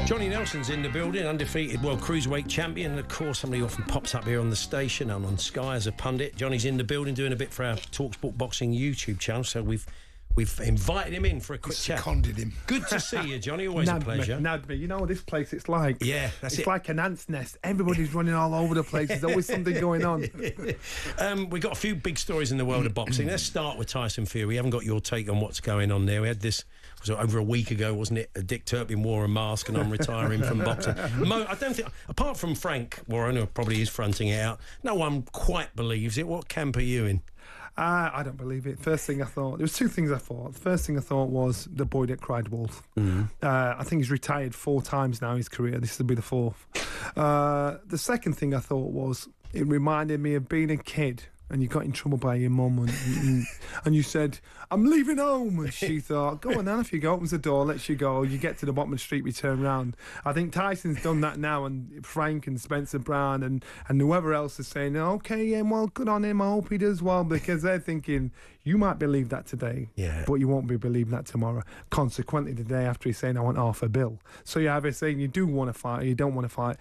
Johnny Nelson's in the building, undefeated world cruiserweight champion. And of course, somebody often pops up here on the station and on Sky as a pundit. Johnny's in the building doing a bit for our talkSPORT Boxing YouTube channel, so we've invited him in for a quick chat. Seconded him. Good to see you, Johnny. Always a pleasure. Me. You know this place, it's like... Yeah, that's it. It's like an ant's nest. Everybody's running all over the place. There's always something going on. We've got a few big stories in the world of boxing. Let's start with Tyson Fury. We haven't got your take on what's going on there. We had this... was over a week ago, wasn't it? Dick Turpin wore a mask and I'm retiring from boxing. I don't think, apart from Frank Warren, who probably is fronting it out, no one quite believes it. What camp are you in? I don't believe it. First thing I thought, there was two things I thought. The first thing I thought was the boy that cried wolf. I think he's retired 4 times now in his career. This will be the 4th. The second thing I thought was, it reminded me of being a kid and you got in trouble by your mum and you said, I'm leaving home. And she thought, go on then, if you go, opens the door, lets you go, you get to the bottom of the street, we turn round. I think Tyson's done that now, and Frank and Spencer Brown and whoever else is saying, okay, yeah, well, good on him, I hope he does well, because they're thinking, you might believe that today, but you won't be believing that tomorrow. Consequently, the day after he's saying, I want half a bill. So you have it saying you do want to fight or you don't want to fight.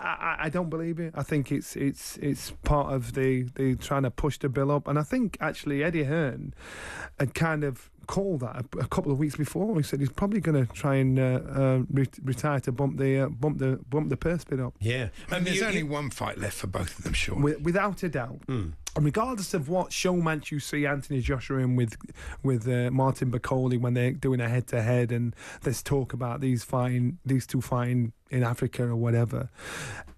I don't believe it. I think it's part of the trying to push the bill up, and I think actually Eddie Hearn had kind of called that a couple of weeks before. He said he's probably going to try and retire to bump the purse bit up. Yeah, and there's only one fight left for both of them, sure. Without a doubt. And regardless of what showmatch you see Anthony Joshua in with Martin Bacoli when they're doing a head-to-head, and there's talk about these two fighting in Africa or whatever,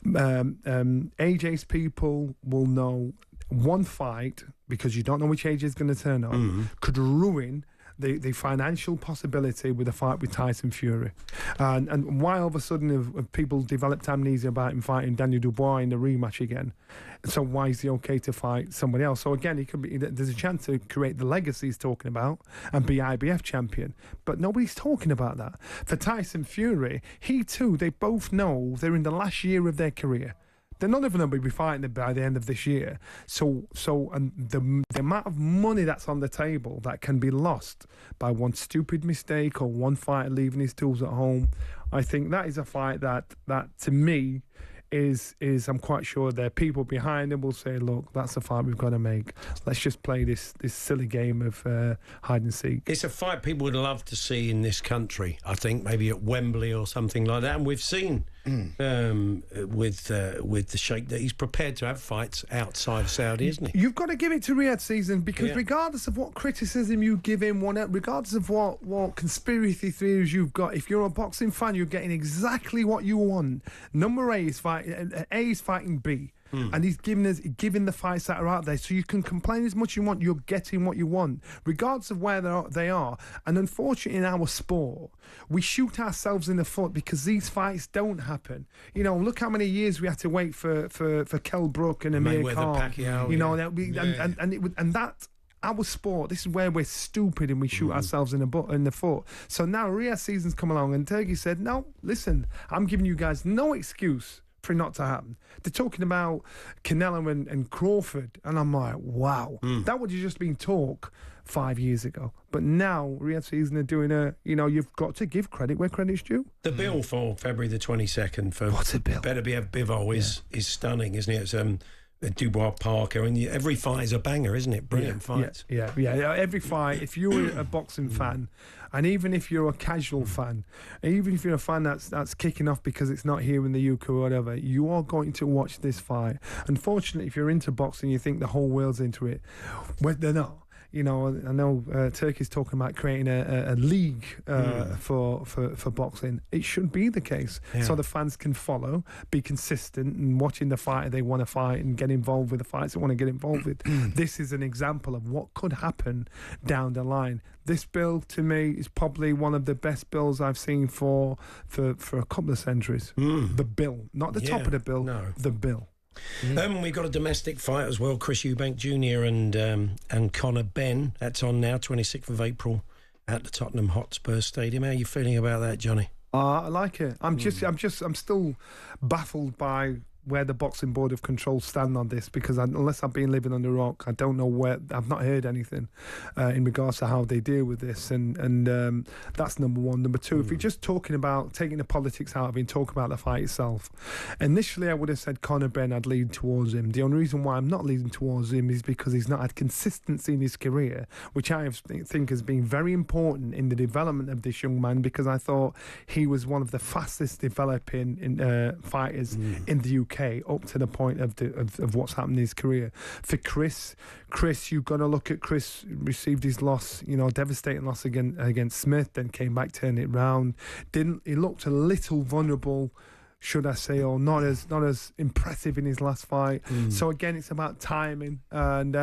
AJ's people will know one fight, because you don't know which AJ is going to turn up, could ruin the financial possibility with a fight with Tyson Fury. And why all of a sudden have people developed amnesia about him fighting Daniel Dubois in the rematch again? So why is he okay to fight somebody else? So again, there's a chance to create the legacy he's talking about and be IBF champion. But nobody's talking about that. For Tyson Fury, they both know they're in the last year of their career. They're none of them will be fighting by the end of this year. So the amount of money that's on the table that can be lost by one stupid mistake or one fighter leaving his tools at home, I think that is a fight that to me is I'm quite sure there are people behind him will say, look, that's a fight we've got to make. Let's just play this silly game of hide and seek. It's a fight people would love to see in this country, I think, maybe at Wembley or something like that. And we've seen with the Sheikh that he's prepared to have fights outside of Saudi, isn't he? You've got to give it to Riyadh season, because regardless of what criticism you give him, regardless of what conspiracy theories you've got, if you're a boxing fan, you're getting exactly what you want. Number A is fighting B. And he's giving the fights that are out there, so you can complain as much as you want. You're getting what you want, regardless of where they are. And unfortunately, in our sport, we shoot ourselves in the foot because these fights don't happen. You know, look how many years we had to wait for Kell Brook and Amir Khan. Pacquiao, you know, that. Our sport, this is where we're stupid and we shoot ourselves in the foot. So now Riyadh season's come along and Turkey said, no, listen, I'm giving you guys no excuse for it not to happen. They're talking about Canelo and Crawford, and I'm like, wow, that would have just been talk 5 years ago. But now Riyadh season are doing you've got to give credit where credit's due. The bill for February the 22nd for what's a bill? Bef Bivo is stunning, isn't it? It's Dubois Parker, and every fight is a banger, isn't it? Brilliant fights. Yeah. Every fight, if you're a boxing fan, and even if you're a casual fan, and even if you're a fan that's kicking off because it's not here in the UK or whatever, you are going to watch this fight. Unfortunately, if you're into boxing, you think the whole world's into it. Well, they're not. You know, I know Turkey's talking about creating a league for boxing. It should be the case, so the fans can follow, be consistent, and watching the fighter they want to fight and get involved with the fights they want to get involved with. This is an example of what could happen down the line. This bill, to me, is probably one of the best bills I've seen for a couple of centuries. The bill, not the top of the bill, the bill. We've got a domestic fight as well, Chris Eubank Jr. and Conor Ben. That's on now, 26th of April at the Tottenham Hotspur Stadium. How are you feeling about that, Johnny? I like it. I'm still baffled by where the Boxing Board of Control stand on this, because unless I've been living under a rock, I don't know where. I've not heard anything in regards to how they deal with this, and that's number one. Number two, if you're just talking about taking the politics out of it and talking about the fight itself, initially I would have said Conor Ben, I'd lean towards him. The only reason why I'm not leaning towards him is because he's not had consistency in his career, which I think has been very important in the development of this young man, because I thought he was one of the fastest developing fighters in the UK up to the point of what's happened in his career. For Chris, you've got to look at Chris. Received his loss, devastating loss against Smith, then came back, turned it round. He looked a little vulnerable, should I say, or not as impressive in his last fight. So again, it's about timing, and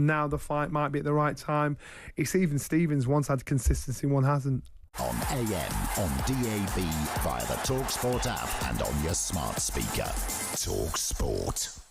now the fight might be at the right time. It's even Stevens, once had consistency, one hasn't. On AM, on DAB, via the talkSPORT app and on your smart speaker. talkSPORT.